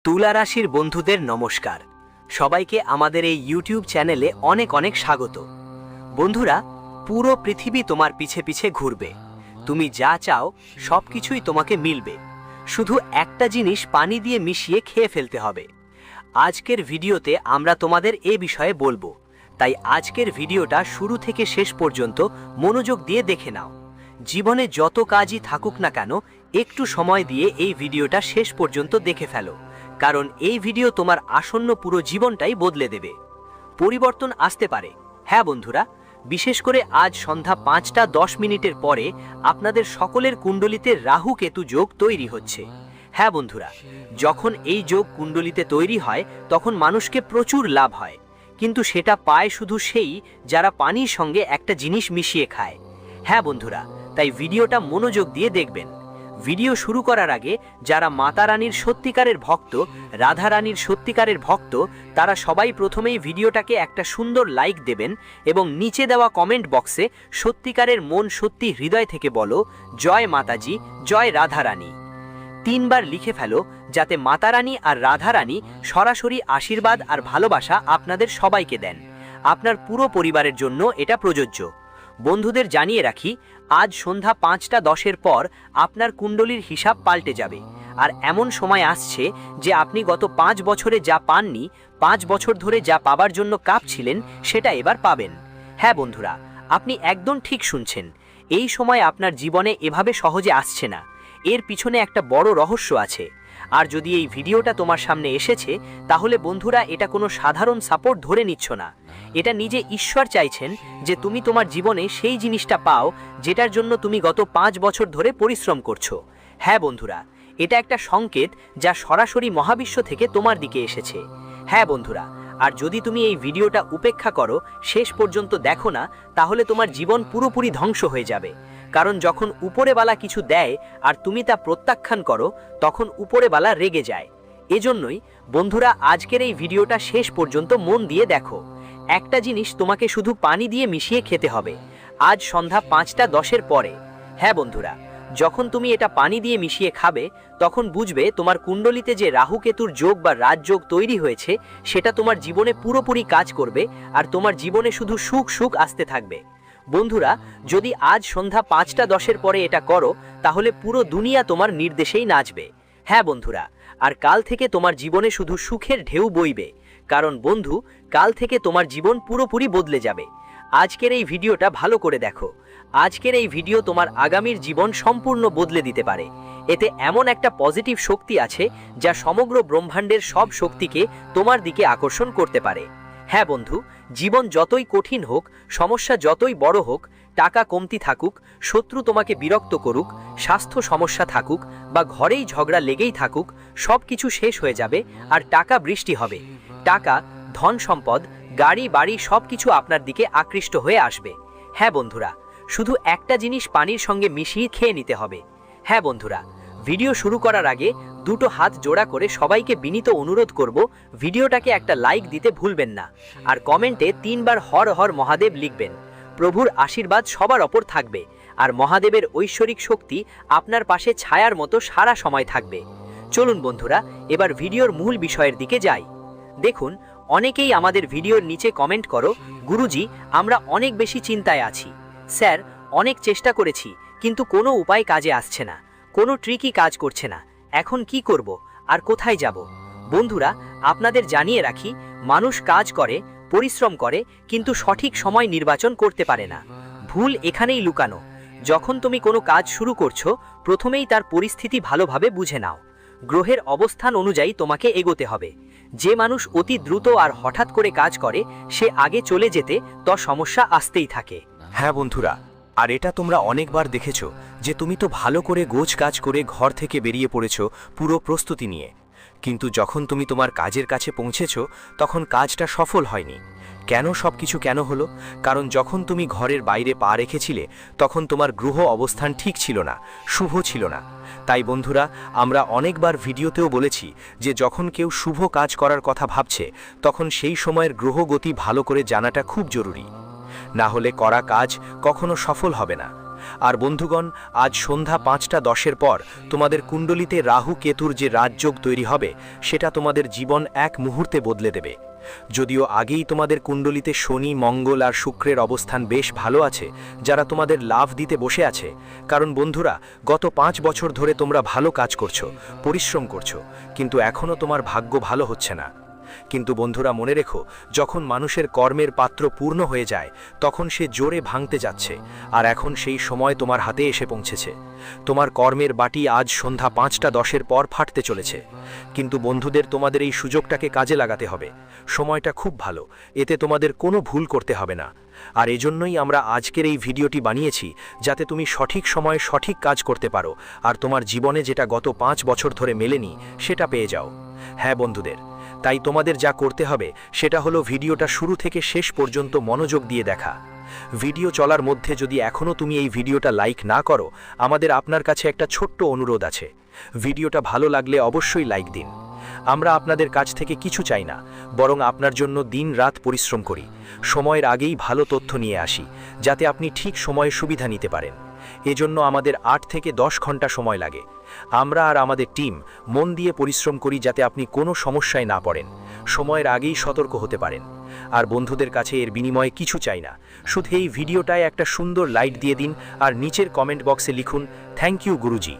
তুলা রাশির বন্ধুদের নমস্কার। সবাইকে আমাদের এই ইউটিউব চ্যানেলে অনেক অনেক স্বাগত। বন্ধুরা, পুরো পৃথিবী তোমার পিছে পিছে ঘুরবে। তুমি যা চাও সবকিছুই তোমাকে মিলবে। শুধু একটা জিনিস পানি দিয়ে মিশিয়ে খেয়ে ফেলতে হবে। আজকের ভিডিওতে আমরা তোমাদের এ বিষয়ে বলবো, তাই আজকের ভিডিওটা শুরু থেকে শেষ পর্যন্ত মনোযোগ দিয়ে দেখে নাও। জীবনে যত কাজই থাকুক না কেন, একটু সময় দিয়ে এই ভিডিওটা শেষ পর্যন্ত দেখে ফেলো, কারণ এই ভিডিও তোমার আসন্ন পুরো জীবনটাই বদলে দেবে। পরিবর্তন আসতে পারে, হ্যাঁ বন্ধুরা, বিশেষ করে আজ সন্ধ্যা 5:10 পরে আপনাদের সকলের কুণ্ডলিতে রাহু কেতু যোগ তৈরি হচ্ছে। হ্যাঁ বন্ধুরা, যখন এই যোগ কুণ্ডলিতে তৈরি হয় তখন মানুষকে প্রচুর লাভ হয়, কিন্তু সেটা পায় শুধু সেই যারা পানির সঙ্গে একটা জিনিস মিশিয়ে খায়। হ্যাঁ বন্ধুরা, তাই ভিডিওটা মনোযোগ দিয়ে দেখবেন। ভিডিও শুরু করার আগে যারা মাতা রানীর সত্যিকারের ভক্ত, রাধা রানীর সত্যিকারের ভক্ত, তারা সবাই প্রথমেই ভিডিওটাকে একটা সুন্দর লাইক দেবেন এবং নিচে দেওয়া কমেন্ট বক্সে সত্যিকারের মন সত্যি হৃদয় থেকে বলো, জয় মাতাজি, জয় রাধা রানী। 3 বার লিখে ফেলো, যাতে মাতা রানী আর রাধা রানী সরাসরি আশীর্বাদ আর ভালোবাসা আপনাদের সবাইকে দেন। আপনার পুরো পরিবারের জন্য এটা প্রযোজ্য। বন্ধুদের জানিয়ে রাখি, আজ সন্ধ্যা 5:10 পর আপনার কুণ্ডলীর হিসাব পাল্টে যাবে। আর এমন সময় আসছে যে আপনি গত 5 বছরে যা পাননি, 5 বছর ধরে যা পাবার জন্য কাঁপছিলেন, সেটা এবার পাবেন। হ্যাঁ বন্ধুরা, আপনি একদম ঠিক শুনছেন। এই সময় আপনার জীবনে এভাবে সহজে আসছে না, এর পিছনে একটা বড় রহস্য আছে। আর যদি এই ভিডিওটা তোমার সামনে এসেছে, তাহলে বন্ধুরা এটা কোনো সাধারণ সাপোর্ট ধরে নিচ্ছ না। এটা নিজে ঈশ্বর চাইছেন যে তুমি তোমার জীবনে সেই জিনিসটা পাও যেটার জন্য তুমি গত 5 বছর ধরে পরিশ্রম করছো। হ্যাঁ বন্ধুরা, এটা একটা সংকেত যা সরাসরি মহাবিশ্ব থেকে তোমার দিকে এসেছে। হ্যাঁ বন্ধুরা, আর যদি তুমি এই ভিডিওটা উপেক্ষা করো, শেষ পর্যন্ত দেখো না, তাহলে তোমার জীবন পুরোপুরি ধ্বংস হয়ে যাবে। কারণ যখন উপরেওয়ালা কিছু দেয় আর তুমি তা প্রত্যাখ্যান করো, তখন উপরেওয়ালা রেগে যায়। এজন্যই বন্ধুরা, আজকের এই ভিডিওটা শেষ পর্যন্ত মন দিয়ে দেখো। একটা জিনিস তোমাকে শুধু পানি দিয়ে মিশিয়ে খেতে হবে, আজ সন্ধ্যা 5:10 পরে। হ্যাঁ বন্ধুরা, যখন তুমি এটা পানি দিয়ে মিশিয়ে খাবে, তখন বুঝবে তোমার কুণ্ডলিতে যে রাহু কেতুর যোগ বা রাজযোগ তৈরি হয়েছে, সেটা তোমার জীবনে পুরোপুরি কাজ করবে আর তোমার জীবনে শুধু সুখ সুখ আসতে থাকবে। বন্ধুরা, যদি আজ সন্ধ্যা 5:10 পরে এটা করো, তাহলে পুরো দুনিয়া তোমার নির্দেশেই নাচবে। হ্যাঁ বন্ধুরা, আর কাল থেকে তোমার জীবনে শুধু সুখের ঢেউ বইবে। কারণ বন্ধু, কাল থেকে তোমার জীবন পুরোপুরি বদলে যাবে। আজকের এই ভিডিওটা ভালো করে দেখো। আজকের এই ভিডিও তোমার আগামীর জীবন সম্পূর্ণ বদলে দিতে পারে। এতে এমন একটা পজিটিভ শক্তি আছে যা সমগ্র ব্রহ্মাণ্ডের সব শক্তিকে তোমার দিকে আকর্ষণ করতে পারে। হ্যাঁ বন্ধু, জীবন যতই কঠিন হোক, সমস্যা যতই বড় হোক, টাকা কমতি থাকুক, শত্রু তোমাকে বিরক্ত করুক, স্বাস্থ্য সমস্যা থাকুক বা ঘরেই ঝগড়া লেগেই থাকুক, সব কিছু শেষ হয়ে যাবে আর টাকা বৃষ্টি হবে। টাকা, ধন সম্পদ, গাড়ি বাড়ি সব কিছু আপনার দিকে আকৃষ্ট হয়ে আসবে। হ্যাঁ বন্ধুরা, শুধু একটা জিনিস পানির সঙ্গে মিশিয়ে খেয়ে নিতে হবে। হ্যাঁ বন্ধুরা, ভিডিও শুরু করার আগে দুটো হাত জোড়া করে সবাইকে বিনীত অনুরোধ করব, ভিডিওটাকে একটা লাইক দিতে ভুলবেন না। আর কমেন্টে 3 বার হর হর মহাদেব লিখবেন। প্রভুর আশীর্বাদ সবার ওপর থাকবে আর মহাদেবের ঐশ্বরিক শক্তি আপনার পাশে ছায়ার মতো সারা সময় থাকবে। চলুন বন্ধুরা, এবার ভিডিওর মূল বিষয়ের দিকে যাই। দেখুন, অনেকেই আমাদের ভিডিওর নিচে কমেন্ট করো, গুরুজি, আমরা অনেক বেশি চিন্তায় আছি। স্যার, অনেক চেষ্টা করেছি, কিন্তু কোনো উপায় কাজে আসছে না, কোনো ট্রিকই কাজ করছে না। এখন কি করব আর কোথায় যাব? বন্ধুরা, আপনাদের জানিয়ে রাখি, মানুষ কাজ করে, পরিশ্রম করে, কিন্তু সঠিক সময় নির্বাচন করতে পারে না। ভুল এখানেই লুকানো। যখন তুমি কোনো কাজ শুরু করছো, প্রথমেই তার পরিস্থিতি ভালোভাবে বুঝে নাও। গ্রহের অবস্থান অনুযায়ী তোমাকে এগোতে হবে। যে মানুষ অতি দ্রুত আর হঠাৎ করে কাজ করে, সে আগে চলে যেতে তো সমস্যা আসতেই থাকে। হ্যাঁ বন্ধুরা, আর এটা তোমরা অনেকবার দেখেছো যে তুমি তো ভালো করে গোছ কাজ করে ঘর থেকে বেরিয়ে পড়েছো পুরো প্রস্তুতি নিয়ে, কিন্তু যখন তুমি তোমার কাজের কাছে পৌঁছেছো, তখন কাজটা সফল হয়নি। কেন সবকিছু কেন হলো? কারণ যখন তুমি ঘরের বাইরে পা রেখেছিলে, তখন তোমার গ্রহ অবস্থান ঠিক ছিল না, শুভ ছিল না। তাই বন্ধুরা, আমরা অনেকবার ভিডিওতেও বলেছি যে যখন কেউ শুভ কাজ করার কথা ভাবছে, তখন সেই সময়ের গ্রহগতি ভালো করে জানাটা খুব জরুরি। না হলে করা কাজ কখনো সফল হবে না। আর বন্ধুগণ, আজ সন্ধ্যা 5:10 পর তোমাদের কুণ্ডলিতে রাহু কেতুর যে রাজযোগ তৈরি হবে সেটা তোমাদের জীবন এক মুহূর্তে বদলে দেবে। যদিও আগেই তোমাদের কুণ্ডলিতে শনি, মঙ্গল আর শুক্রের অবস্থান বেশ ভালো আছে, যারা তোমাদের লাভ দিতে বসে আছে। কারণ বন্ধুরা, গত 5 বছর ধরে তোমরা ভালো কাজ করছো, পরিশ্রম করছো, কিন্তু এখনও তোমার ভাগ্য ভালো হচ্ছে না। কিন্তু বন্ধুরা, মনে রেখো, যখন মানুষের কর্মের পাত্র পূর্ণ হয়ে যায় তখন সে জোরে ভাঙতে যাচ্ছে, আর এখন সেই সময় তোমার হাতে এসে পৌঁছেছে। তোমার কর্মের বাটি আজ সন্ধ্যা 5:10 পর ফাটতে চলেছে। কিন্তু বন্ধুদের, তোমাদের এই সুযোগটাকে কাজে লাগাতে হবে। সময়টা খুব ভালো, এতে তোমাদের কোনো ভুল করতে হবে না। আর এজন্যই আমরা আজকের এই ভিডিওটি বানিয়েছি, যাতে তুমি সঠিক সময়ে সঠিক কাজ করতে পারো আর তোমার জীবনে যেটা গত 5 বছর ধরে মেলেনি সেটা পেয়ে যাও। হ্যাঁ বন্ধুদের, তাই তোমাদের যা করতে হবে সেটা হলো ভিডিওটা শুরু থেকে শেষ পর্যন্ত মনোযোগ দিয়ে দেখা। ভিডিও চলার মধ্যে যদি এখনও তুমি এই ভিডিওটা লাইক না করো, আমাদের আপনার কাছে একটা ছোট্ট অনুরোধ আছে। ভিডিওটা ভালো লাগলে অবশ্যই লাইক দিন। আমরা আপনাদের কাছ থেকে কিছু চাই না, বরং আপনার জন্য দিন রাত পরিশ্রম করি, সময়ের আগেই ভালো তথ্য নিয়ে আসি, যাতে আপনি ঠিক সময়ে সুবিধা নিতে পারেন। এজন্য আমাদের 8 থেকে 10 ঘন্টা সময় লাগে। আমরা আর আমাদের টিম মন দিয়ে পরিশ্রম করি যাতে আপনি কোনো সমস্যায় না পড়েন, সময়ের আগেই সতর্ক হতে পারেন। আর বন্ধুদের কাছে এর বিনিময়ে কিছু চাই না, শুধু এই ভিডিওটায় একটা সুন্দর লাইক দিয়ে দিন আর নিচের কমেন্ট বক্সে লিখুন, থ্যাংক ইউ গুরুজি।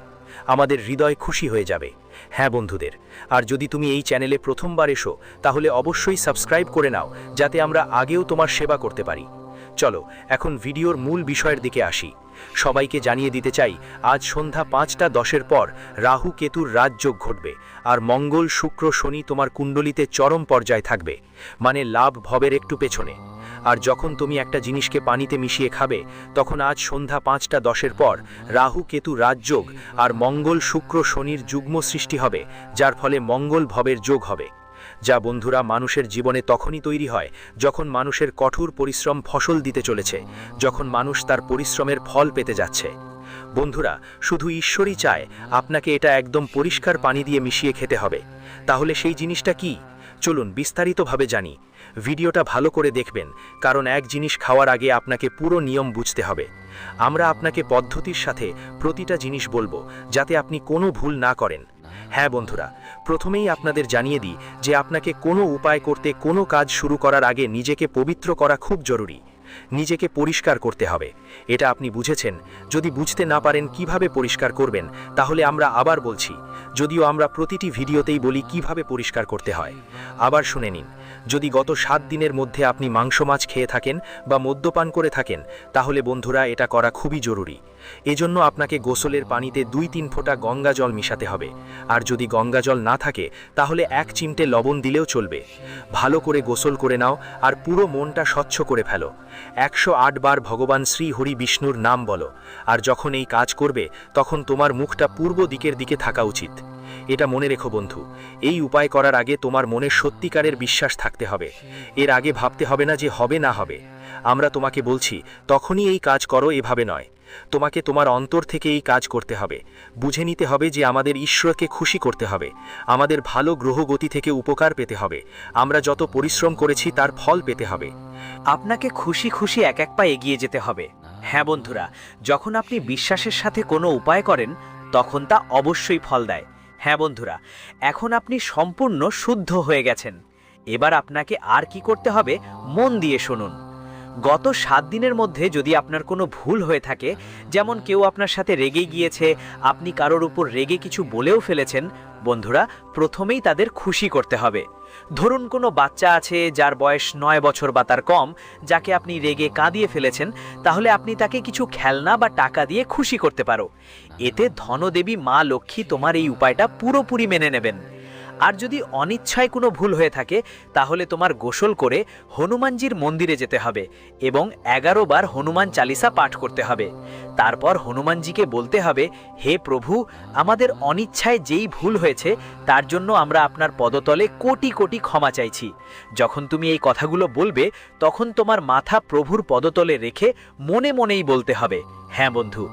আমাদের হৃদয় খুশি হয়ে যাবে। হ্যাঁ বন্ধুদের, আর যদি তুমি এই চ্যানেলে প্রথমবার এসো তাহলে অবশ্যই সাবস্ক্রাইব করে নাও, যাতে আমরা আগেও তোমার সেবা করতে পারি। চলো এখন ভিডিওর মূল বিষয়ের দিকে আসি। সবাইকে জানিয়ে দিতে চাই, আজ সন্ধ্যা 5:10 পর রাহু কেতুর রাজযোগ ঘটবে, আর মঙ্গল, শুক্র, শনি তোমার কুণ্ডলিতে চরম পর্যায়ে থাকবে, মানে লাভ ভবের একটু পেছনে। আর যখন তুমি একটা জিনিসকে পানিতে মিশিয়ে খাবে, তখন আজ সন্ধ্যা 5:10 পর রাহু কেতু রাজযোগ আর মঙ্গল, শুক্র, শনির যুগ্ম সৃষ্টি হবে, যার ফলে মঙ্গল ভবের যোগ হবে। যা বন্ধুরা মানুষের জীবনে তখনই তৈরি হয় যখন মানুষের কঠোর পরিশ্রম ফসল দিতে চলেছে, যখন মানুষ তার পরিশ্রমের ফল পেতে যাচ্ছে। বন্ধুরা, শুধু ঈশ্বরই চায় আপনাকে এটা একদম পরিষ্কার পানি দিয়ে মিশিয়ে খেতে হবে। তাহলে সেই জিনিসটা কি? চলুন বিস্তারিতভাবে জানি। ভিডিওটা ভালো করে দেখবেন, কারণ এক জিনিস খাওয়ার আগে আপনাকে পুরো নিয়ম বুঝতে হবে। আমরা আপনাকে পদ্ধতির সাথে প্রতিটা জিনিস বলবো, যাতে আপনি কোনো ভুল না করেন। হ্যাঁ বন্ধুরা, প্রথমেই আপনাদের জানিয়ে দিই যে আপনাকে কোনো উপায় করতে, কোনো কাজ শুরু করার আগে নিজেকে পবিত্র করা খুব জরুরি। নিজেকে পরিষ্কার করতে হবে, এটা আপনি বুঝেছেন। যদি বুঝতে না পারেন কিভাবে পরিষ্কার করবেন, তাহলে আমরা আবার বলছি, যদিও আমরা প্রতিটি ভিডিওতেই বলি কিভাবে পরিষ্কার করতে হয়। আবার শুনে নিন। যদি গত 7 দিনের মধ্যে আপনি মাংস, মাছ খেয়ে থাকেন বা মদ্যপান করে থাকেন, তাহলে বন্ধুরা এটা করা খুবই জরুরি। এজন্য আপনাকে গোসলের পানিতে 2-3 ফোঁটা গঙ্গা জল মিশাতে হবে। আর যদি গঙ্গা জল না থাকে, তাহলে 1 চিমটে লবণ দিলেও চলবে। ভালো করে গোসল করে নাও আর পুরো মনটা স্বচ্ছ করে ফেলো। 108 বার ভগবান শ্রী হরি বিষ্ণুর নাম বলো। আর যখন এই কাজ করবে, তখন তোমার মুখটা পূর্ব দিকের দিকে থাকা উচিত। এটা মনে রেখো বন্ধু, এই উপায় করার আগে তোমার মনে সত্যিকারের বিশ্বাস থাকতে হবে। এর আগে ভাবতে হবে না যে হবে না হবে। আমরা তোমাকে বলছি, তখনই এই কাজ করো, এভাবে নয়। তোমাকে তোমার অন্তর থেকে এই কাজ করতে হবে। বুঝে নিতে হবে যে আমাদের ঈশ্বরকে খুশি করতে হবে, আমাদের ভালো গ্রহগতি থেকে উপকার পেতে হবে, আমরা যত পরিশ্রম করেছি তার ফল পেতে হবে। আপনাকে খুশি খুশি এক এক পা এগিয়ে যেতে হবে। হ্যাঁ বন্ধুরা, যখন আপনি বিশ্বাসের সাথে কোনো উপায় করেন, তখন তা অবশ্যই ফল দেয়। হ্যাঁ বন্ধুরা, এখন আপনি সম্পূর্ণ শুদ্ধ হয়ে গেছেন। এবার আপনাকে আর কি করতে হবে, মন দিয়ে শুনুন। গত 7 দিনের মধ্যে যদি আপনার কোনো ভুল হয়ে থাকে, যেমন কেউ আপনার সাথে রেগে গিয়েছে, আপনি কারোর উপর রেগে কিছু বলেও ফেলেছেন, বন্ধুরা প্রথমেই তাদের খুশি করতে হবে। ধরুন কোনো বাচ্চা আছে যার বয়স 9 বছর বা তার কম, যাকে আপনি রেগে কাঁদিয়ে ফেলেছেন, তাহলে আপনি তাকে কিছু খেলনা বা টাকা দিয়ে খুশি করতে পারো। এতে ধনদেবী মা লক্ষ্মী তোমার এই উপায়টা পুরোপুরি মেনে নেবেন। আর যদি অনিচ্ছায় কোনো ভুল হয়ে থাকে, তাহলে তোমার গোসল করে হনুমানজির মন্দিরে যেতে হবে এবং 11 বার হনুমান চালিসা পাঠ করতে হবে। তারপর হনুমানজিকে বলতে হবে, হে প্রভু, আমাদের অনিচ্ছায় যেই ভুল হয়েছে তার জন্য আমরা আপনার পদতলে কোটি কোটি ক্ষমা চাইছি। যখন তুমি এই কথাগুলো বলবে, তখন তোমার মাথা প্রভুর পদতলে রেখে মনে মনেই বলতে হবে। হ্যাঁ বন্ধু,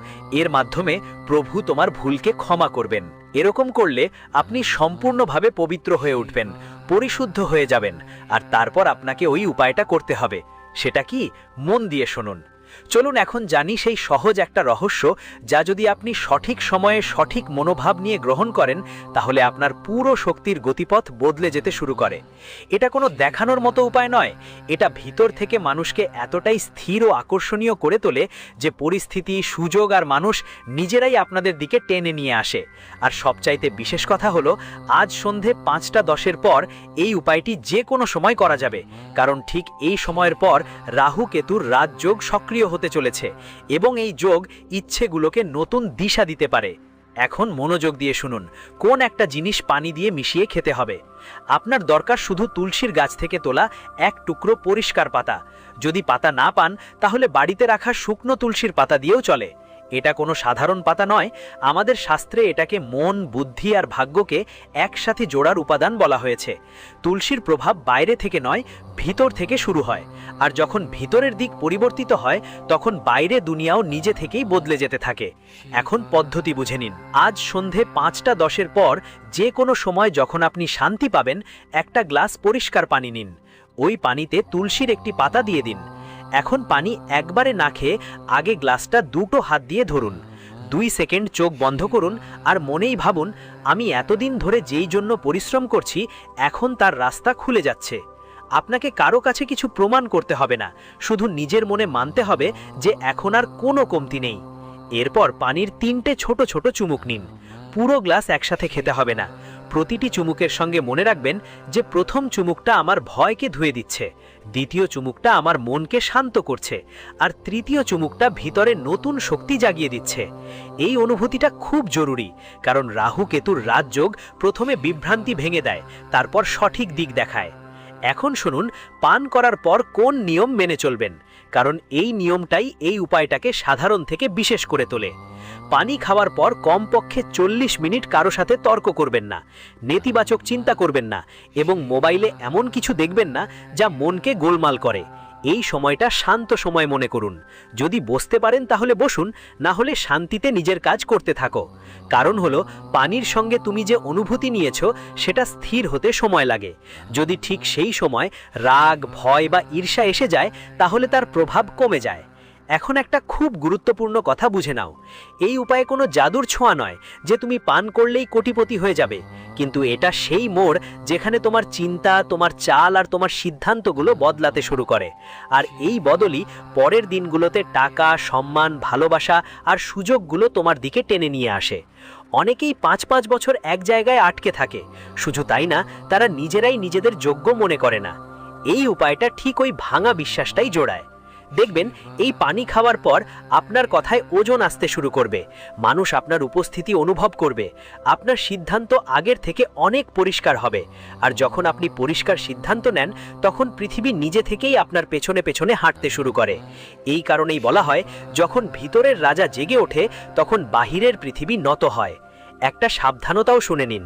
এর মাধ্যমে প্রভু তোমার ভুলকে ক্ষমা করবেন। এরকম করলে আপনি সম্পূর্ণভাবে পবিত্র হয়ে উঠবেন, পরিশুদ্ধ হয়ে যাবেন। আর তারপর আপনাকে ওই উপায়টা করতে হবে। সেটা কি, মন দিয়ে শুনুন। চলুন এখন জানি সেই সহজ একটা রহস্য, যা যদি আপনি সঠিক সময়ে সঠিক মনোভাব নিয়ে গ্রহণ করেন তাহলে আপনার পুরো শক্তির গতিপথ বদলে যেতে শুরু করে। এটা কোনো দেখানোর মতো উপায় নয়, এটা ভিতর থেকে মানুষকে এতটাই স্থির ও আকর্ষণীয় করে তোলে যে পরিস্থিতি, সুযোগ আর মানুষ নিজেরাই আপনাদের দিকে টেনে নিয়ে আসে। আর সবচাইতে বিশেষ কথা হলো, আজ সন্ধে 5:10 পর এই উপায়টি যে কোনো সময় করা যাবে, কারণ ঠিক এই সময়ের পর রাহু কেতুর রাজযোগ সক্রিয় হতে চলেছে এবং এই যোগ ইচ্ছেগুলোকে নতুন দিশা দিতে পারে। এখন মনোযোগ দিয়ে শুনুন, কোন একটা জিনিস পানি দিয়ে মিশিয়ে খেতে হবে। আপনার দরকার শুধু তুলসীর গাছ থেকে তোলা এক টুকরো পরিষ্কার পাতা। যদি পাতা না পান তাহলে বাড়িতে রাখা শুকনো তুলসীর পাতা দিয়েও চলে। এটা কোনো সাধারণ পাতা নয়, আমাদের শাস্ত্রে এটাকে মন, বুদ্ধি আর ভাগ্যকে একসাথে জোড়ার উপাদান বলা হয়েছে। তুলসীর প্রভাব বাইরে থেকে নয়, ভিতর থেকে শুরু হয়, আর যখন ভিতরের দিক পরিবর্তিত হয় তখন বাইরে দুনিয়াও নিজে থেকেই বদলে যেতে থাকে। এখন পদ্ধতি বুঝে নিন। আজ সন্ধে 5:10 পর যে কোনো সময় যখন আপনি শান্তি পাবেন, একটা গ্লাস পরিষ্কার পানি নিন। ওই পানিতে তুলসীর একটি পাতা দিয়ে দিন। এখন পানি একবারে না খেয়ে আগে গ্লাসটা দুটো হাত দিয়ে ধরুন। 2 সেকেন্ড চোখ বন্ধ করুন আর মনেই ভাবুন, আমি এতদিন ধরে যেই জন্য পরিশ্রম করছি এখন তার রাস্তা খুলে যাচ্ছে। আপনাকে কারো কাছে কিছু প্রমাণ করতে হবে না, শুধু নিজের মনে মানতে হবে যে এখন আর কোনো কমতি নেই। এরপর পানির 3টে ছোট ছোট চুমুক নিন। পুরো গ্লাস একসাথে খেতে হবে না। প্রতিটি চুমুকের সঙ্গে মনে রাখবেন যে প্রথম চুমুকটা আমার ভয়কে ধুয়ে দিচ্ছে, দ্বিতীয় চুমুকটা আমার মনকে শান্ত করছে, আর তৃতীয় চুমুকটা ভিতরে নতুন শক্তি জাগিয়ে দিচ্ছে। এই অনুভূতিটা খুব জরুরি, কারণ রাহু কেতুর রাজযোগ প্রথমে বিভ্রান্তি ভেঙে দেয়, তারপর সঠিক দিক দেখায়। এখন শুনুন, পান করার পর কোন নিয়ম মেনে চলবেন, কারণ এই নিয়মটাই এই উপায়টাকে সাধারণ থেকে বিশেষ করে তোলে। পানি খাওয়ার পর কমপক্ষে 40 মিনিট কারো সাথে তর্ক করবেন না, নেতিবাচক চিন্তা করবেন না এবং মোবাইলে এমন কিছু দেখবেন না যা মনকে গোলমাল করে। এই সময়টা শান্ত সময় মনে করুন। যদি বসতে পারেন তাহলে বসুন, না হলে শান্তিতে নিজের কাজ করতে থাকো। কারণ হলো, পানির সঙ্গে তুমি যে অনুভূতি নিয়েছো সেটা স্থির হতে সময় লাগে। যদি ঠিক সেই সময় রাগ, ভয় বা ঈর্ষা এসে যায় তাহলে তার প্রভাব কমে যায়। এখন একটা খুব গুরুত্বপূর্ণ কথা বুঝে নাও, এই উপায়ে কোনো জাদুর ছোঁয়া নয় যে তুমি পান করলেই কোটিপতি হয়ে যাবে, কিন্তু এটা সেই মোড় যেখানে তোমার চিন্তা, তোমার চাল আর তোমার সিদ্ধান্তগুলো বদলাতে শুরু করে। আর এই বদলই পরের দিনগুলোতে টাকা, সম্মান, ভালোবাসা আর সুযোগগুলো তোমার দিকে টেনে নিয়ে আসে। অনেকেই 5-5 বছর এক জায়গায় আটকে থাকে, শুধু তাই না, তারা নিজেরাই নিজেদের যোগ্য মনে করে না। এই উপায়টা ঠিক ওই ভাঙা বিশ্বাসটাই জোড়ায়। দেখবেন, এই পানি খাওয়ার পর আপনার কথায় ওজন আসতে শুরু করবে, মানুষ আপনার উপস্থিতি অনুভব করবে, আপনার সিদ্ধান্ত আগের থেকে অনেক পরিষ্কার হবে। আর যখন আপনি পরিষ্কার সিদ্ধান্ত নেন তখন পৃথিবী নিজে থেকেই আপনার পেছনে পেছনে হাঁটতে শুরু করে। এই কারণেই বলা হয়, যখন ভিতরের রাজা জেগে ওঠে তখন বাহিরের পৃথিবী নত হয়। একটা সাবধানতাও শুনে নিন,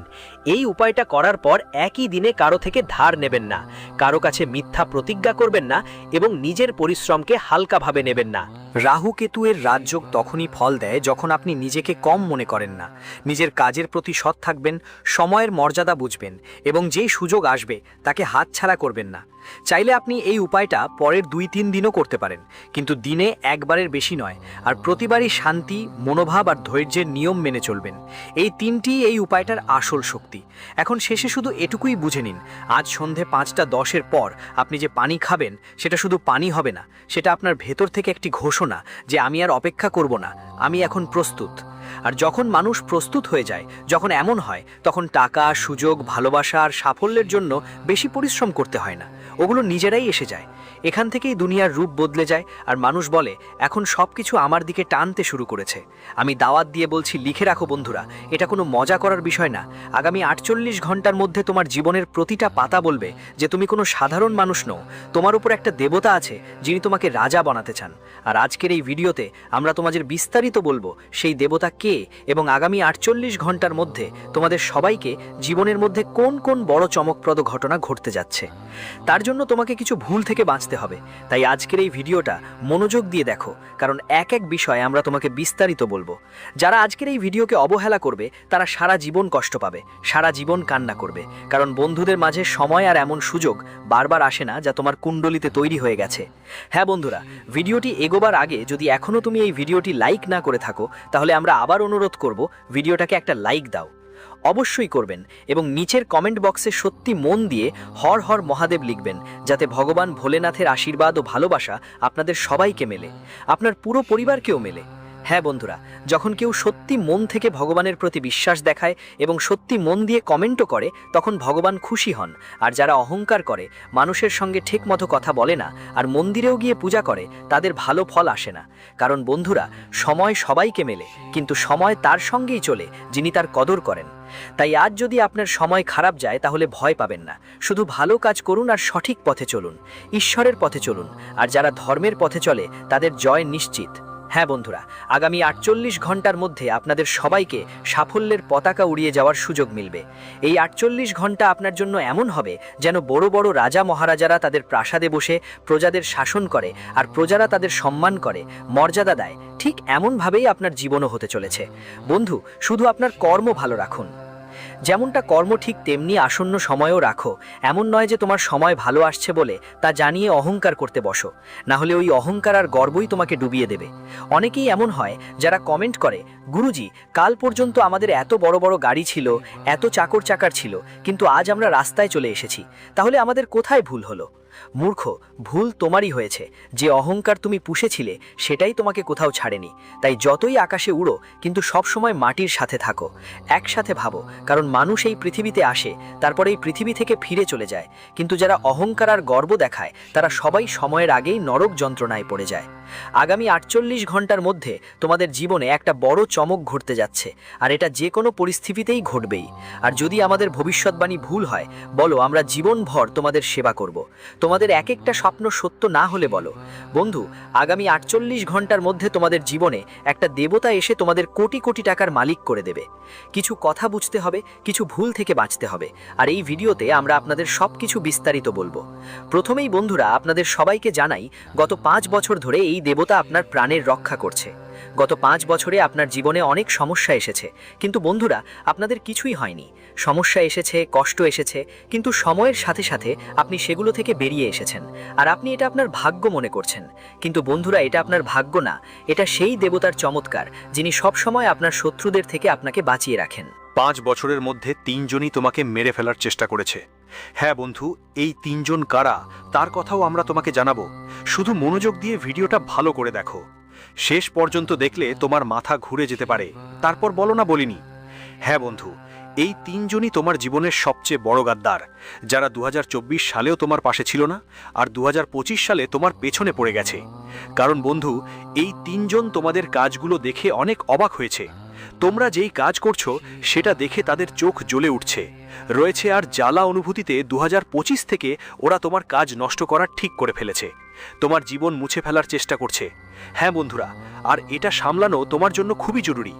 এই উপায়টা করার পর একই দিনে কারো থেকে ধার নেবেন না, কারো কাছে মিথ্যা প্রতিজ্ঞা করবেন না এবং নিজের পরিশ্রমকে হালকাভাবে নেবেন না। রাহু কেতুয়ের রাজযোগ তখনই ফল দেয় যখন আপনি নিজেকে কম মনে করেন না, নিজের কাজের প্রতি সৎ থাকবেন, সময়ের মর্যাদা বুঝবেন এবং যেই সুযোগ আসবে তাকে হাতছাড়া করবেন না। চাইলে আপনি এই উপায়টা পরের 2-3 দিনও করতে পারেন, কিন্তু দিনে একবারের বেশি নয়, আর প্রতিবারই শান্তি, মনোভাব আর ধৈর্যের নিয়ম মেনে চলবেন। এই তিনটি এই উপায়টার আসল শক্তি। এখন শেষে শুধু এটুকুই বুঝে নিন, আজ সন্ধে 5:10 পর আপনি যে পানি খাবেন সেটা শুধু পানি হবে না, সেটা আপনার ভেতর থেকে একটি ঘোষণা যে আমি আর অপেক্ষা করব না, আমি এখন প্রস্তুত। আর যখন মানুষ প্রস্তুত হয়ে যায়, যখন এমন হয়, তখন টাকা, সুযোগ, ভালোবাসা আর সাফল্যের জন্য বেশি পরিশ্রম করতে হয় না, ওগুলো নিজেরাই এসে যায়। এখান থেকেই দুনিয়ার রূপ বদলে যায় আর মানুষ বলে, এখন সব কিছু আমার দিকে টানতে শুরু করেছে। আমি দাওয়াত দিয়ে বলছি, লিখে রাখো বন্ধুরা, এটা কোনো মজা করার বিষয় না। আগামী 48 ঘন্টার মধ্যে তোমার জীবনের প্রতিটা পাতা বলবে যে তুমি কোনো সাধারণ মানুষ নও, তোমার উপর একটা দেবতা আছে যিনি তোমাকে রাজা বানাতে চান। আর আজকের এই ভিডিওতে আমরা তোমাদের বিস্তারিত বলবো সেই দেবতা কে এবং আগামী 48 ঘন্টার মধ্যে তোমাদের সবাইকে জীবনের মধ্যে কোন কোন বড় চমকপ্রদ ঘটনা ঘটতে যাচ্ছে। তার জন্য তোমাকে কিছু ভুল থেকে বাঁচতে হবে। তাই আজকের এই ভিডিওটা মনোযোগ দিয়ে দেখো, কারণ এক এক বিষয়ে আমরা তোমাকে বিস্তারিত বলবো। যারা আজকের এই ভিডিওকে অবহেলা করবে তারা সারা জীবন কষ্ট পাবে, সারা জীবন কান্না করবে। কারণ বন্ধুদের মাঝে সময় আর এমন সুযোগ বারবার আসে না যা তোমার কুণ্ডলিতে তৈরি হয়ে গেছে। হ্যাঁ বন্ধুরা, ভিডিওটি এগোবার আগে যদি এখনও তুমি এই ভিডিওটি লাইক না করে থাকো, তাহলে আমরা আবার অনুরোধ করব ভিডিওটাকে একটা লাইক দাও, অবশ্যই করবেন। এবং নিচের কমেন্ট বক্সে সত্যি মন দিয়ে হর হর মহাদেব লিখবেন, যাতে ভগবান ভোলেনাথের আশীর্বাদ ও ভালোবাসা আপনাদের সবাইকে মেলে, আপনার পুরো পরিবারকেও মেলে। হ্যাঁ বন্ধুরা, যখন কেউ সত্যি মন থেকে ভগবানের প্রতি বিশ্বাস দেখায় এবং সত্যি মন দিয়ে কমেন্টও করে, তখন ভগবান খুশি হন। আর যারা অহংকার করে, মানুষের সঙ্গে ঠিকমতো কথা বলে না, আর মন্দিরেও গিয়ে পূজা করে, তাদের ভালো ফল আসে না। কারণ বন্ধুরা, সময় সবাইকে মেলে, কিন্তু সময় তার সঙ্গেই চলে যিনি তার কদর করেন। তাই আজ যদি আপনার সময় খারাপ যায়, তাহলে ভয় পাবেন না, শুধু ভালো কাজ করুন আর সঠিক পথে চলুন, ঈশ্বরের পথে চলুন। আর যারা ধর্মের পথে চলে তাদের জয় নিশ্চিত। হ্যাঁ বন্ধুরা, আগামী 48 ঘন্টার মধ্যে আপনাদের সবাইকে সাফল্যের পতাকা উড়িয়ে যাওয়ার সুযোগ মিলবে। এই 48 ঘন্টা আপনার জন্য এমন হবে যেন বড় বড় রাজা মহারাজারা তাদের প্রাসাদে বসে প্রজাদের শাসন করে, আর প্রজারা তাদের সম্মান করে, মর্যাদা দেয়। ঠিক এমনভাবেই আপনার জীবনও হতে চলেছে। বন্ধু, শুধু আপনার কর্ম ভালো রাখুন। যেমনটা কর্ম, ঠিক তেমনি আসন্ন সময়ও রাখো। এমন নয় যে তোমার সময় ভালো আসছে বলে তা জানিয়ে অহংকার করতে বসো, না হলে ওই অহংকার আর গর্বই তোমাকে ডুবিয়ে দেবে। অনেকেই এমন হয় যারা কমেন্ট করে, গুরুজি, কাল পর্যন্ত আমাদের এত বড় বড় গাড়ি ছিল, এত চাকর চাকার ছিল, কিন্তু আজ আমরা রাস্তায় চলে এসেছি, তাহলে আমাদের কোথায় ভুল হলো? মূর্খ, ভুল তোমারই হয়েছে। যে অহংকার তুমি পুষেছিলে সেটাই তোমাকে কোথাও ছাড়েনি। তাই যতই আকাশে উড়ো, কিন্তু সব সময় মাটির সাথে থাকো, একসাথে ভাবো। কারণ মানুষ এই পৃথিবীতে আসে, তারপরে এই পৃথিবী থেকে ফিরে চলে যায়, কিন্তু যারা অহংকার আর গর্ব দেখায় তারা সবাই সময়ের আগেই নরক যন্ত্রণায় পড়ে যায়। আগামী 48 ঘন্টার মধ্যে তোমাদের জীবনে একটা বড় চমক ঘটতে যাচ্ছে, আর এটা যে কোনো পরিস্থিতিতেই ঘটবেই। আর যদি আমাদের ভবিষ্যৎবাণী ভুল হয়, বলো, আমরা জীবনভর তোমাদের সেবা করব। তোমাদের এক একটা স্বপ্ন সত্য না হলে বলো। বন্ধু, আগামী 48 ঘন্টার মধ্যে তোমাদের জীবনে একটা দেবতা এসে তোমাদের কোটি কোটি টাকার মালিক করে দেবে। কিছু কথা বুঝতে হবে, কিছু ভুল থেকে বাঁচতে হবে, আর এই ভিডিওতে আমরা আপনাদের সব কিছু বিস্তারিত বলবো। প্রথমেই বন্ধুরা, আপনাদের সবাইকে জানাই, গত 5 বছর ধরে এই দেবতা আপনার প্রাণের রক্ষা করছে। গত 5 বছরে আপনার জীবনে অনেক সমস্যা এসেছে, কিন্তু বন্ধুরা, আপনাদের কিছুই হয়নি। সমস্যা এসেছে, কষ্ট এসেছে, কিন্তু সময়ের সাথে সাথে আপনি সেগুলো থেকে বেরিয়ে এসেছেন, আর আপনি এটা আপনার ভাগ্য মনে করছেন। কিন্তু বন্ধুরা, এটা আপনার ভাগ্য না, এটা সেই দেবতার চমৎকার, যিনি সবসময় আপনার শত্রুদের থেকে আপনাকে বাঁচিয়ে রাখেন। 5 বছরের মধ্যে 3 জনই তোমাকে মেরে ফেলার চেষ্টা করেছে। হ্যাঁ বন্ধু, এই 3 জন কারা তার কথাও আমরা তোমাকে জানাবো। শুধু মনোযোগ দিয়ে ভিডিওটা ভালো করে দেখো, শেষ পর্যন্ত দেখলে তোমার মাথা ঘুরে যেতে পারে। তারপর বলো না বলিনি। হ্যাঁ বন্ধু, এই 3 জনই তোমার জীবনের সবচেয়ে বড় গাদ্দার, যারা 2024 সালেও তোমার পাশে ছিল না, আর 2025 সালে তোমার পেছনে পড়ে গেছে। কারণ বন্ধু, এই 3 জন তোমাদের কাজগুলো দেখে অনেক অবাক হয়েছে। তোমরা যেই কাজ করছো সেটা দেখে তাদের চোখ জ্বলে উঠছে রয়েছে, আর জ্বালা অনুভূতিতে 2025 থেকে ওরা তোমার কাজ নষ্ট করার ঠিক করে ফেলেছে, তোমার জীবন মুছে ফেলার চেষ্টা করছে। হ্যাঁ বন্ধুরা, আর এটা সামলানো তোমার জন্য খুবই জরুরি।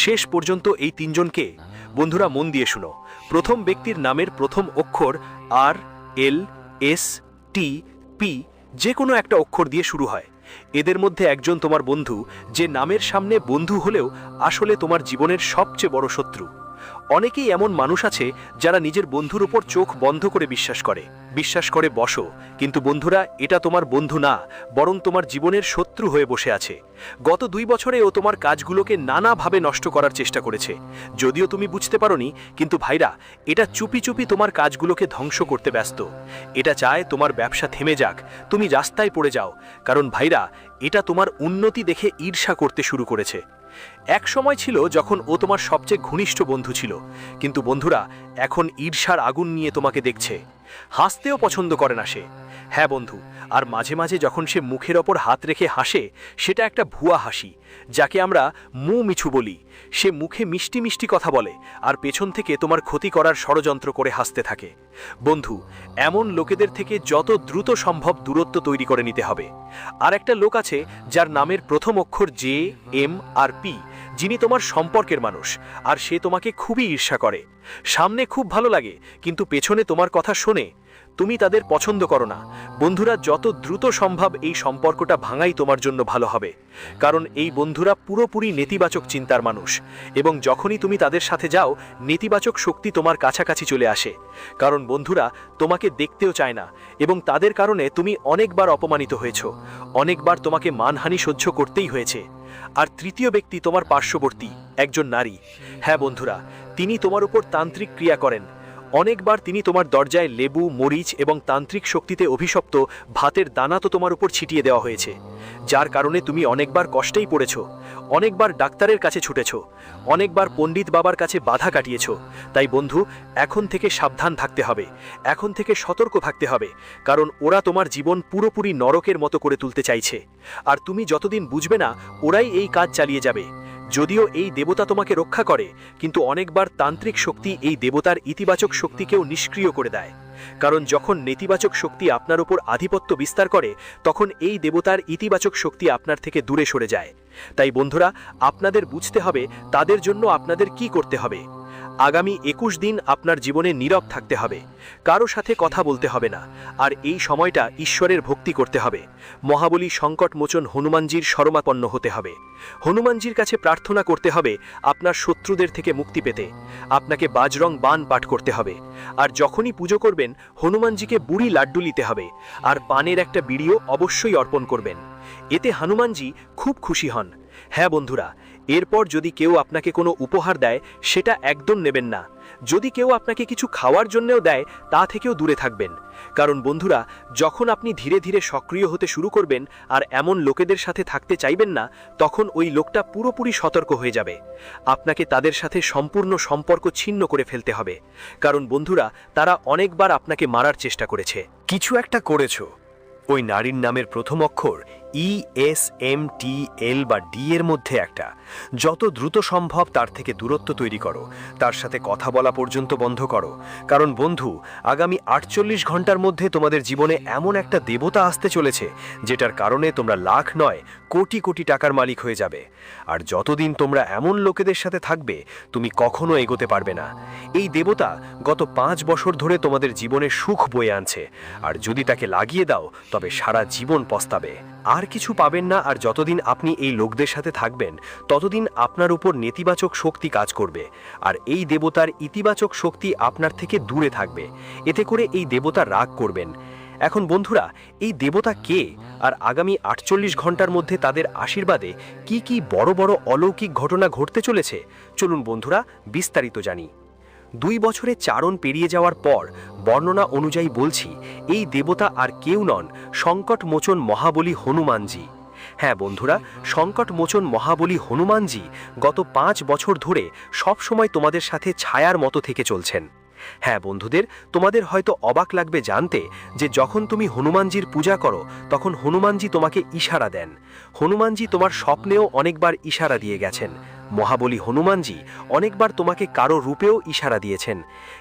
শেষ পর্যন্ত এই 3 জনকে বন্ধুরা মন দিয়ে শুনো। প্রথম ব্যক্তির নামের প্রথম অক্ষর আর, এল, এস, টি, পি, যে কোনো একটা অক্ষর দিয়ে শুরু হয়। এদের মধ্যে একজন তোমার বন্ধু, যে নামের সামনে বন্ধু হলেও আসলে তোমার জীবনের সবচেয়ে বড় শত্রু। অনেকেই এমন মানুষ আছে যারা নিজের বন্ধুর উপর চোখ বন্ধ করে বিশ্বাস করে বসো, কিন্তু বন্ধুরা, এটা তোমার বন্ধু না, বরং তোমার জীবনের শত্রু হয়ে বসে আছে। গত 2 বছরে ও তোমার কাজগুলোকে নানাভাবে নষ্ট করার চেষ্টা করেছে, যদিও তুমি বুঝতে পারোনি। কিন্তু ভাইরা, এটা চুপি চুপি তোমার কাজগুলোকে ধ্বংস করতে ব্যস্ত। এটা চায় তোমার ব্যবসা থেমে যাক, তুমি রাস্তায় পড়ে যাও। কারণ ভাইরা, এটা তোমার উন্নতি দেখে ঈর্ষা করতে শুরু করেছে। এক সময় ছিল যখন ও তোমার সবচেয়ে ঘনিষ্ঠ বন্ধু ছিল, কিন্তু বন্ধুরা, এখন ঈর্ষার আগুন নিয়ে তোমাকে দেখছে। হাসতেও পছন্দ করে না সে। হ্যাঁ বন্ধু, আর মাঝে মাঝে যখন সে মুখের ওপর হাত রেখে হাসে, সেটা একটা ভুয়া হাসি, যাকে আমরা মুখ মিছু বলি। সে মুখে মিষ্টি মিষ্টি কথা বলে, আর পেছন থেকে তোমার ক্ষতি করার ষড়যন্ত্র করে হাসতে থাকে। বন্ধু, এমন লোকেদের থেকে যত দ্রুত সম্ভব দূরত্ব তৈরি করে নিতে হবে। আর একটা লোক আছে যার নামের প্রথম অক্ষর জে, এম আর পি, যিনি তোমার সম্পর্কের মানুষ, আর সে তোমাকে খুবই ঈর্ষা করে। সামনে খুব ভালো লাগে, কিন্তু পেছনে তোমার কথা শোনে। তুমি তাদের পছন্দ করো না। বন্ধুরা, যত দ্রুত সম্ভব এই সম্পর্কটা ভাঙাই তোমার জন্য ভালো হবে, কারণ এই বন্ধুরা পুরোপুরি নেতিবাচক চিন্তার মানুষ, এবং যখনই তুমি তাদের সাথে যাও, নেতিবাচক শক্তি তোমার কাছাকাছি চলে আসে। কারণ বন্ধুরা তোমাকে দেখতেও চায় না, এবং তাদের কারণে তুমি অনেকবার অপমানিত হয়েছ, অনেকবার তোমাকে মানহানি সহ্য করতেই হয়েছে। আর তৃতীয় ব্যক্তি তোমার পার্শ্ববর্তী একজন নারী। হ্যাঁ বন্ধুরা, তিনি তোমার উপর তান্ত্রিক ক্রিয়া করেন। অনেকবার তিনি তোমার দরজায় লেবু, মরিচ এবং তান্ত্রিক শক্তিতে অভিশপ্ত ভাতের দানা তো তোমার উপর ছিটিয়ে দেওয়া হয়েছে, যার কারণে তুমি অনেকবার কষ্টেই পড়েছ, অনেকবার ডাক্তারের কাছে ছুটেছ, অনেকবার পণ্ডিত বাবার কাছে বাধা কাটিয়েছ। তাই বন্ধু, এখন থেকে সাবধান থাকতে হবে, এখন থেকে সতর্ক থাকতে হবে, কারণ ওরা তোমার জীবন পুরোপুরি নরকের মতো করে তুলতে চাইছে। আর তুমি যতদিন বুঝবে না, ওরাই এই কাজ চালিয়ে যাবে। যদিও এই দেবতা তোমাকে রক্ষা করে, কিন্তু অনেকবার তান্ত্রিক শক্তি এই দেবতার ইতিবাচক শক্তিকেও নিষ্ক্রিয় করে দেয়। কারণ যখন নেতিবাচক শক্তি আপনার উপর আধিপত্য বিস্তার করে, তখন এই দেবতার ইতিবাচক শক্তি আপনার থেকে দূরে সরে যায়। তাই বন্ধুরা, আপনাদের বুঝতে হবে তাদের জন্য আপনাদের কি করতে হবে। আগামী 21 দিন আপনার জীবনে নীরব থাকতে হবে, কারো সাথে কথা বলতে হবে না, আর এই সময়টা ঈশ্বরের ভক্তি করতে হবে। মহাবলী সংকটমোচন হনুমানজির শরণাপন্ন হতে হবে। হনুমানজির কাছে প্রার্থনা করতে হবে আপনার শত্রুদের থেকে মুক্তি পেতে। আপনাকে বাজরং বান পাঠ করতে হবে, আর যখনই পুজো করবেন হনুমানজিকে বুড়ি লাড্ডু নিতে হবে, আর পানের একটা বিড়িও অবশ্যই অর্পণ করবেন। এতে হনুমানজি খুব খুশি হন। হ্যাঁ বন্ধুরা, এরপর যদি কেউ আপনাকে কোনো উপহার দেয়, সেটা একদম নেবেন না। যদি কেউ আপনাকে কিছু খাওয়ার জন্যও দেয়, তা থেকেও দূরে থাকবেন। কারণ বন্ধুরা, যখন আপনি ধীরে ধীরে সক্রিয় হতে শুরু করবেন আর এমন লোকেদের সাথে থাকতে চাইবেন না, তখন ওই লোকটা পুরোপুরি সতর্ক হয়ে যাবে। আপনাকে তাদের সাথে সম্পূর্ণ সম্পর্ক ছিন্ন করে ফেলতে হবে, কারণ বন্ধুরা, তারা অনেকবার আপনাকে মারার চেষ্টা করেছে। কিছু একটা করেছো। ওই নারীর নামের প্রথম অক্ষর ESMTL বা ডি এর মধ্যে একটা। যত দ্রুত সম্ভব তার থেকে দূরত্ব তৈরি করো, তার সাথে কথা বলা পর্যন্ত বন্ধ করো। কারণ বন্ধু, আগামী 48 ঘন্টার মধ্যে তোমাদের জীবনে এমন একটা দেবতা আসতে চলেছে, যেটার কারণে তোমরা লাখ নয় কোটি কোটি টাকার মালিক হয়ে যাবে। আর যতদিন তোমরা এমন লোকেদের সাথে থাকবে, তুমি কখনো এগোতে পারবে না। এই দেবতা গত 5 বছর ধরে তোমাদের জীবনে সুখ বয়ে আনছে, আর যদি তাকে লাগিয়ে দাও, তবে সারা জীবন পস্তাবে। আর কিছু পাবেন না। আর যতদিন আপনি এই লোকদের সাথে থাকবেন, ততদিন আপনার উপর নেতিবাচক শক্তি কাজ করবে, আর এই দেবতার ইতিবাচক শক্তি আপনার থেকে দূরে থাকবে। এতে করে এই দেবতা রাগ করবেন। এখন বন্ধুরা, এই দেবতা কে, আর আগামী 48 ঘন্টার মধ্যে তাদের আশীর্বাদে কি কি বড় বড় অলৌকিক ঘটনা ঘটতে চলেছে, চলুন বন্ধুরা বিস্তারিত জানি। 2 বছরে চারণ পেরিয়ে যাওয়ার পর বর্ণনা অনুযায়ী বলছি, এই দেবতা আর কেউ নন, সংকটমোচন মহাবলী হনুমানজি। হ্যাঁ বন্ধুরা, সংকটমোচন মহাবলী হনুমানজি গত 5 বছর ধরে সবসময় তোমাদের সাথে ছায়ার মতো থেকে চলছেন। হ্যাঁ বন্ধুদের, তোমাদের হয়তো অবাক লাগবে জানতে যে যখন তুমি হনুমানজির পূজা করো, তখন হনুমানজি তোমাকে ইশারা দেন। হনুমানজি তোমার স্বপ্নেও অনেকবার ইশারা দিয়ে গেছেন। মহাবলী হনুমানজি অনেকবার তোমাকে কারো রূপেও ইশারা দিয়েছেন।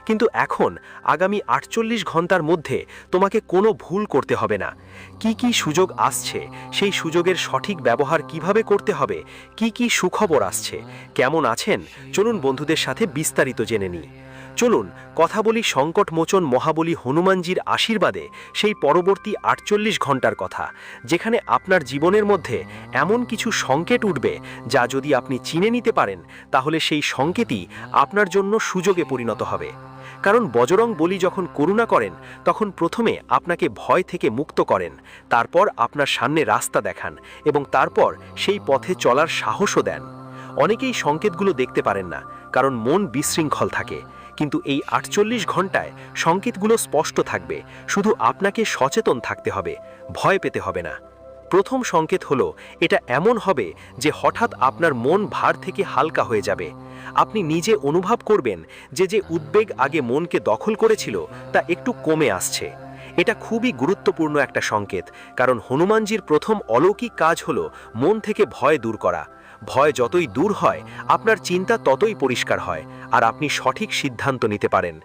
কিন্তু এখন আগামী 48 ঘন্টার মধ্যে তোমাকে কোনো ভুল করতে হবে না। কি কি সুযোগ আসছে, সেই সুযোগের সঠিক ব্যবহার কিভাবে করতে হবে, কি কি সুখবর আসছে, কেমন আছেন, চলুন বন্ধুদের সাথে বিস্তারিত জেনে নিই। চলুন কথা বলি সংকটমোচন মহাবলী হনুমানজির আশীর্বাদে সেই পরবর্তী 48 ঘন্টার কথা, যেখানে আপনার জীবনের মধ্যে এমন কিছু সংকেত উঠবে, যা যদি আপনি চিনে নিতে পারেন, তাহলে সেই সংকেতই আপনার জন্য সুযোগে পরিণত হবে। কারণ বজরং বলী যখন করুণা করেন, তখন প্রথমে আপনাকে ভয় থেকে মুক্ত করেন, তারপর আপনার সামনে রাস্তা দেখান, এবং তারপর সেই পথে চলার সাহসও দেন। অনেকেই সংকেতগুলো দেখতে পারেন না, কারণ মন বিশৃঙ্খল থাকে। কিন্তু এই 48 ঘন্টায় সংকেতগুলো স্পষ্ট থাকবে, শুধু আপনাকে সচেতন থাকতে হবে, ভয় পেতে হবে না। প্রথম সংকেত হলো, এটা এমন হবে যে হঠাৎ আপনার মন ভার থেকে হালকা হয়ে যাবে। আপনি নিজে অনুভব করবেন যে যে উদ্বেগ আগে মনকে দখল করেছিল, তা একটু কমে আসছে। এটা খুবই গুরুত্বপূর্ণ একটা সংকেত, কারণ হনুমানজির প্রথম অলৌকিক কাজ হলো মন থেকে ভয় দূর করা। ভয় যতই দূর হয়, আপনার চিন্তা ততই পরিষ্কার হয়, আর আপনি সঠিক সিদ্ধান্ত নিতে পারেন।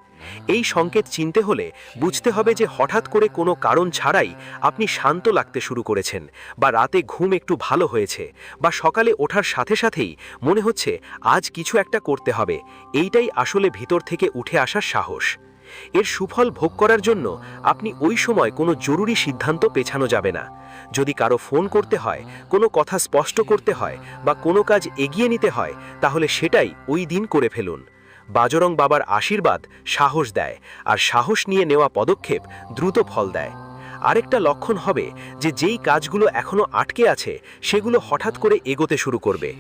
এই সংকেত চিনতে হলে বুঝতে হবে যে হঠাৎ করে কোনো কারণ ছাড়াই আপনি শান্ত লাগতে শুরু করেছেন, বা রাতে ঘুম একটু ভালো হয়েছে, বা সকালে ওঠার সাথে সাথেই মনে হচ্ছে আজ কিছু একটা করতে হবে। এইটাই আসলে ভিতর থেকে উঠে আসার সাহস। এর সুফল ভোগ করার জন্য আপনি ওই সময় কোনো জরুরি সিদ্ধান্ত পেছানো যাবে না। যদি কারো ফোন করতে হয়, কোনো কথা স্পষ্ট করতে হয়, বা কোনো কাজ এগিয়ে নিতে হয়, তাহলে সেটাই ওই দিন করে ফেলুন। বাজরং বাবার আশীর্বাদ সাহস দেয়, আর সাহস নিয়ে নেওয়া পদক্ষেপ দ্রুত ফল দেয়। আরেকটা লক্ষণ হবে যে যেই কাজগুলো এখনো আটকে আছে সেগুলো হঠাৎ করে এগোতে শুরু করবে।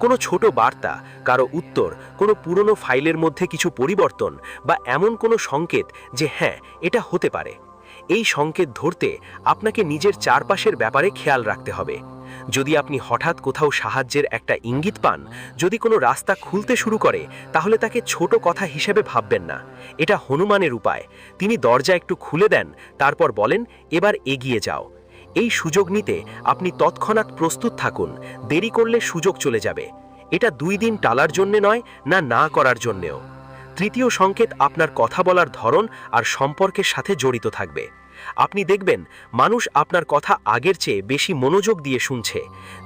কোনো ছোট বার্তা, কারো উত্তর, কোনো পুরনো ফাইলের মধ্যে কিছু পরিবর্তন, বা এমন কোনো সংকেত যে হ্যাঁ এটা হতে পারে। এই সংকেত ধরতে আপনাকে নিজের চারপাশের ব্যাপারে খেয়াল রাখতে হবে। যদি আপনি হঠাৎ কোথাও সাহায্যের একটা ইঙ্গিত পান, যদি কোনো রাস্তা খুলতে শুরু করে, তাহলে তাকে ছোট কথা হিসেবে ভাববেন না। এটা হনুমানের উপায়। তিনি দরজা একটু খুলে দেন, তারপর বলেন এবার এগিয়ে যাও। এই সুযোগ নিতে আপনি তৎক্ষণাৎ প্রস্তুত থাকুন। দেরি করলে সুযোগ চলে যাবে। এটা 2 দিন টালার জন্যে নয়, না করার জন্যেও। তৃতীয় সংকেত আপনার কথা বলার ধরন আর সম্পর্কের সাথে জড়িত থাকবে। আপনি দেখবেন মানুষ আপনার কথা আগের চেয়ে বেশি মনোযোগ দিয়ে শুনছে।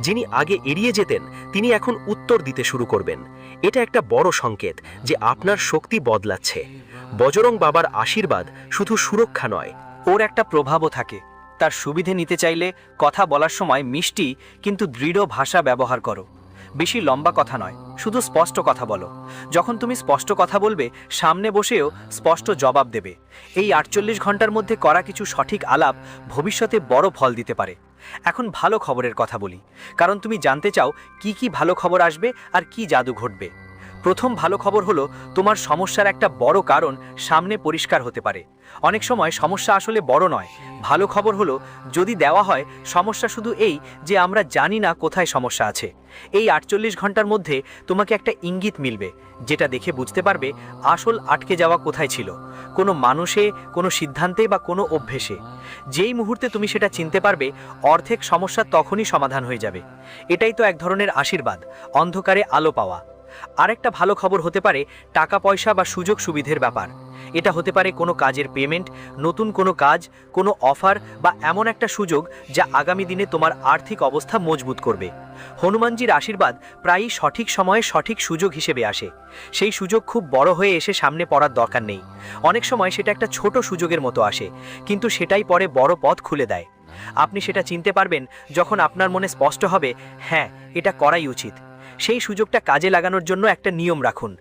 যিনি আগে এড়িয়ে যেতেন তিনি এখন উত্তর দিতে শুরু করবেন। এটা একটা বড় সংকেত যে আপনার শক্তি বদলাচ্ছে। বজরং বাবার আশীর্বাদ শুধু সুরক্ষা নয়, ওর একটা প্রভাবও থাকে। তার সুবিধে নিতে চাইলে কথা বলার সময় মিষ্টি কিন্তু দৃঢ় ভাষা ব্যবহার করো। বেশি লম্বা কথা নয়, শুধু স্পষ্ট কথা বলো। যখন তুমি স্পষ্ট কথা বলবে, সামনে বসেও স্পষ্ট জবাব দেবে। এই 48 ঘন্টার মধ্যে করা কিছু সঠিক আলাপ ভবিষ্যতে বড় ফল দিতে পারে। এখন ভালো খবরের কথা বলি, কারণ তুমি জানতে চাও কি কি ভালো খবর আসবে আর কি জাদু ঘটবে। প্রথম ভালো খবর হলো তোমার সমস্যার একটা বড় কারণ সামনে পরিষ্কার হতে পারে। অনেক সময় সমস্যা আসলে বড় নয়। ভালো খবর হলো যদি দেওয়া হয় সমস্যা শুধু এই যে আমরা জানি না কোথায় সমস্যা আছে। এই 48 ঘন্টার মধ্যে তোমাকে একটা ইঙ্গিত মিলবে, যেটা দেখে বুঝতে পারবে আসল আটকে যাওয়া কোথায় ছিল, কোনো মানুষে, কোনো সিদ্ধান্তে বা কোনো অভ্যেসে। যেই মুহূর্তে তুমি সেটা চিনতে পারবে, অর্ধেক সমস্যা তখনই সমাধান হয়ে যাবে। এটাই তো এক ধরনের আশীর্বাদ, অন্ধকারে আলো পাওয়া। আরেকটা ভালো খবর হতে পারে টাকা পয়সা বা সুযোগ সুবিধের ব্যাপার। এটা হতে পারে কোনো কাজের পেমেন্ট, নতুন কোনো কাজ, কোনো অফার, বা এমন একটা সুযোগ যা আগামী দিনে তোমার আর্থিক অবস্থা মজবুত করবে। হনুমানজির আশীর্বাদ প্রায়ই সঠিক সময়ে সঠিক সুযোগ হিসেবে আসে। সেই সুযোগ খুব বড় হয়ে এসে সামনে পড়ার দরকার নেই। অনেক সময় সেটা একটা ছোট সুযোগের মতো আসে, কিন্তু সেটাই পরে বড় পথ খুলে দেয়। আপনি সেটা চিনতে পারবেন যখন আপনার মনে স্পষ্ট হবে হ্যাঁ এটা করাই উচিত। সেই সুযোগটা কাজে লাগানোর জন্য একটা নিয়ম রাখুন।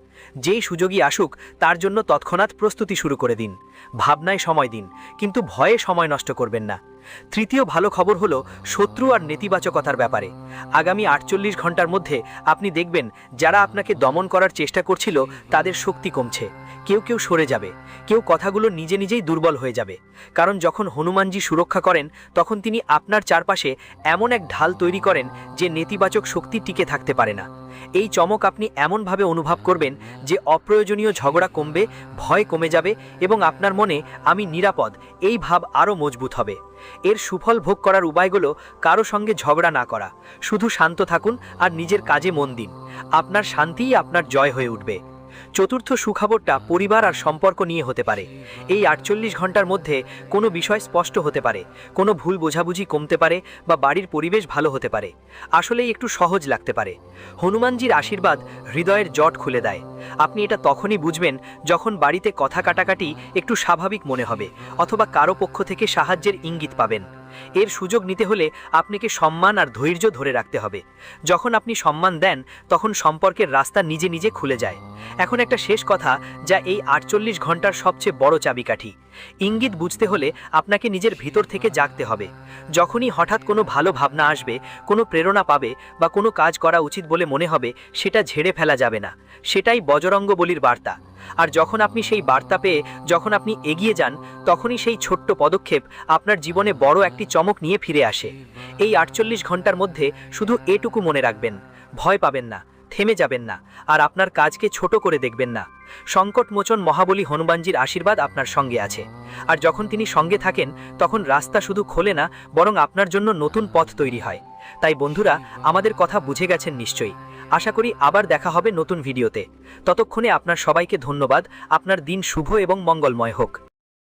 যেই সুযোগই আসুক তার জন্য তৎক্ষণাৎ প্রস্তুতি শুরু করে দিন। ভাবনায় সময় দিন, কিন্তু ভয়ে সময় নষ্ট করবেন না। তৃতীয় ভালো খবর হলো শত্রু আর নেতিবাচকতার ব্যাপারে। আগামী 48 ঘন্টার মধ্যে আপনি দেখবেন যারা আপনাকে দমন করার চেষ্টা করছিল তাদের শক্তি কমছে। কেউ কেউ সরে যাবে, কেউ কথাগুলো নিজে নিজেই দুর্বল হয়ে যাবে। কারণ যখন হনুমানজি সুরক্ষা করেন তখন তিনি আপনার চারপাশে এমন এক ঢাল তৈরি করেন যে নেতিবাচক শক্তি টিকে থাকতে পারে না। এই চমক আপনি এমনভাবে অনুভব করবেন যে অপ্রয়োজনীয় ঝগড়া কমবে, ভয় কমে যাবে, এবং আপনার মনে আমি নিরাপদ এই ভাব আরও মজবুত হবে। এর সুফল ভোগ করার উপায়গুলো কারো সঙ্গে ঝগড়া না করা, শুধু শান্ত থাকুন আর নিজের কাজে মন দিন। আপনার শান্তিই আপনার জয় হয়ে উঠবে। চতুর্থ সুখবরটা পরিবার আর সম্পর্ক নিয়ে হতে পারে। এই 48 ঘন্টার মধ্যে কোনো বিষয় স্পষ্ট হতে পারে, কোনো ভুল বোঝাবুঝি কমতে পারে, বা বাড়ির পরিবেশ ভালো হতে পারে। আসলেই একটু সহজ লাগতে পারে। হনুমানজির আশীর্বাদ হৃদয়ের জট খুলে দেয়। আপনি এটা তখনই বুঝবেন যখন বাড়িতে কথা কাটাকাটি একটু স্বাভাবিক মনে হবে, অথবা কারো পক্ষ থেকে সাহায্যের ইঙ্গিত পাবেন। এর সুযোগ নিতে হলে আপনাকে সম্মান আর ধৈর্য ধরে রাখতে হবে। যখন আপনি সম্মান দেন তখন সম্পর্কের রাস্তা নিজে নিজে খুলে যায়। এখন একটা শেষ কথা, যা এই 48 ঘন্টার সবচেয়ে বড় চাবিকাঠি। ইঙ্গিত বুঝতে হলে আপনাকে নিজের ভিতর থেকে জাগতে হবে। যখনই হঠাৎ কোনো ভালো ভাবনা আসবে, কোনো প্রেরণা পাবে, বা কোনো কাজ করা উচিত বলে মনে হবে, সেটা ঝেড়ে ফেলা যাবে না। সেটাই বজরঙ্গ বলির বার্তা। আর যখন আপনি সেই বার্তা পেয়ে যখন আপনি এগিয়ে যান, তখনই সেই ছোট্ট পদক্ষেপ আপনার জীবনে বড় একটি চমক নিয়ে ফিরে আসে। এই 48 ঘন্টার মধ্যে শুধু এটুকু মনে রাখবেন, ভয় পাবেন না, থেমে যাবেন না আর আপনার কাজকে ছোট করে দেখবেন না। সংকটমোচন মহাবলী হনুমানজির আশীর্বাদ আপনার সঙ্গে আছে, আর যখন তিনি সঙ্গে থাকেন তখন রাস্তা শুধু খোলে না, বরং আপনার জন্য নতুন পথ তৈরি হয়। তাই বন্ধুরা, আমাদের কথা বুঝে গেছেন নিশ্চয়ই। আশা করি আবার দেখা হবে নতুন ভিডিওতে। ততক্ষণে আপনার সবাইকে ধন্যবাদ। আপনার দিন শুভ এবং মঙ্গলময় হোক।